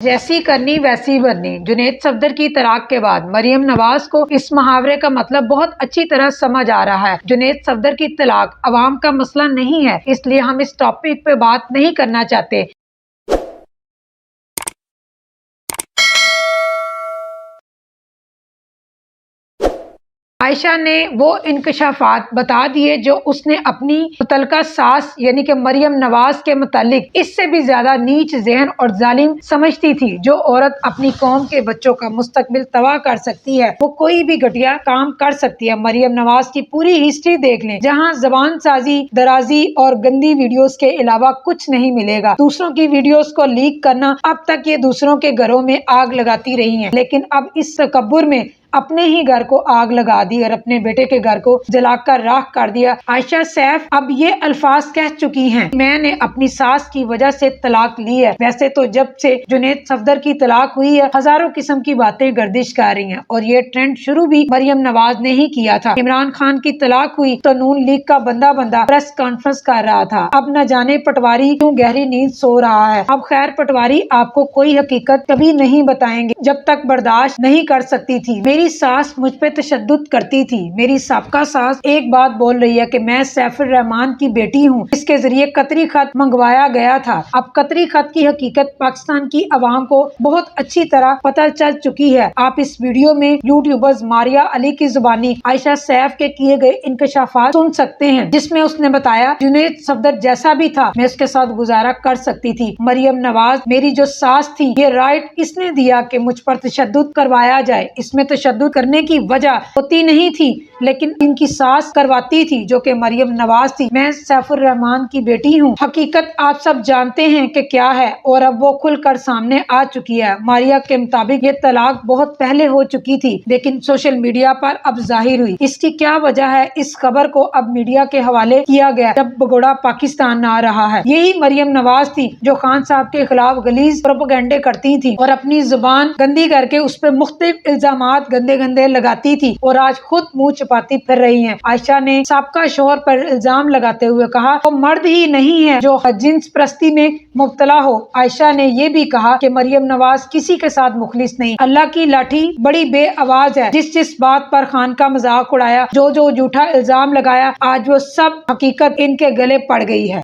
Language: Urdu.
جیسی کرنی ویسی بننی۔ جنید صفدر کی طلاق کے بعد مریم نواز کو اس محاورے کا مطلب بہت اچھی طرح سمجھ آ رہا ہے۔ جنید صفدر کی طلاق عوام کا مسئلہ نہیں ہے، اس لیے ہم اس ٹاپک پہ بات نہیں کرنا چاہتے۔ عائشہ نے وہ انکشافات بتا دیے جو اس نے اپنی متعلقہ ساس یعنی کہ مریم نواز کے متعلق اس سے بھی زیادہ نیچ ذہن اور ظالم سمجھتی تھی۔ جو عورت اپنی قوم کے بچوں کا مستقبل تباہ کر سکتی ہے وہ کوئی بھی گھٹیا کام کر سکتی ہے۔ مریم نواز کی پوری ہسٹری دیکھ لیں، جہاں زبان سازی، درازی اور گندی ویڈیوز کے علاوہ کچھ نہیں ملے گا۔ دوسروں کی ویڈیوز کو لیک کرنا، اب تک یہ دوسروں کے گھروں میں آگ لگاتی رہی ہیں، لیکن اب اس تکبر میں اپنے ہی گھر کو آگ لگا دی اور اپنے بیٹے کے گھر کو جلا کر راکھ کر دیا۔ عائشہ سیف اب یہ الفاظ کہہ چکی ہیں، میں نے اپنی ساس کی وجہ سے طلاق لی ہے۔ ویسے تو جب سے جنید صفدر کی طلاق ہوئی ہے ہزاروں قسم کی باتیں گردش کر رہی ہیں، اور یہ ٹرینڈ شروع بھی مریم نواز نے ہی کیا تھا۔ عمران خان کی طلاق ہوئی تو نون لیگ کا بندہ پریس کانفرنس کر رہا تھا، اب نہ جانے پٹواری کیوں گہری نیند سو رہا ہے۔ اب خیر پٹواری آپ کو کوئی حقیقت کبھی نہیں بتائیں گے، جب تک برداشت نہیں کر سکتی تھی میری ساس مجھ پہ تشدد کرتی تھی۔ میری سابقہ ساس ایک بات بول رہی ہے کہ میں سیف الرحمان کی بیٹی ہوں، اس کے ذریعے قطری خط منگوایا گیا تھا۔ اب قطری خط کی حقیقت پاکستان کی عوام کو بہت اچھی طرح پتہ چل چکی ہے۔ آپ اس ویڈیو میں یوٹیوبرز ماریہ علی کی زبانی عائشہ سیف کے کیے گئے انکشافات سن سکتے ہیں، جس میں اس نے بتایا جنید صفدر جیسا بھی تھا میں اس کے ساتھ گزارا کر سکتی تھی۔ مریم نواز میری جو ساس تھی، یہ رائٹ کس نے دیا کہ مجھ پر تشدد کروایا جائے؟ اس میں تشدد کرنے کی وجہ ہوتی نہیں تھی، لیکن ان کی ساس کرواتی تھی جو کہ مریم نواز تھی۔ میں سیف الرحمان کی بیٹی ہوں، حقیقت آپ سب جانتے ہیں کہ کیا ہے، اور اب وہ کھل کر سامنے آ چکی ہے۔ ماریہ کے مطابق یہ طلاق بہت پہلے ہو چکی تھی، لیکن سوشل میڈیا پر اب ظاہر ہوئی۔ اس کی کیا وجہ ہے؟ اس خبر کو اب میڈیا کے حوالے کیا گیا جب بگوڑا پاکستان آ رہا ہے۔ یہی مریم نواز تھی جو خان صاحب کے خلاف غلیظ پروپیگنڈے کرتی تھی اور اپنی زبان گندی کر کے اس پہ مختلف الزامات گندے لگاتی تھی، اور آج خود منہ چھپاتی پھر رہی ہیں۔ عائشہ نے سابقہ شوہر پر الزام لگاتے ہوئے کہا وہ مرد ہی نہیں ہے جو جنس پرستی میں مبتلا ہو۔ عائشہ نے یہ بھی کہا کہ مریم نواز کسی کے ساتھ مخلص نہیں، اللہ کی لاٹھی بڑی بے آواز ہے۔ جس بات پر خان کا مذاق اڑایا، جو جھوٹا الزام لگایا، آج وہ سب حقیقت ان کے گلے پڑ گئی ہے۔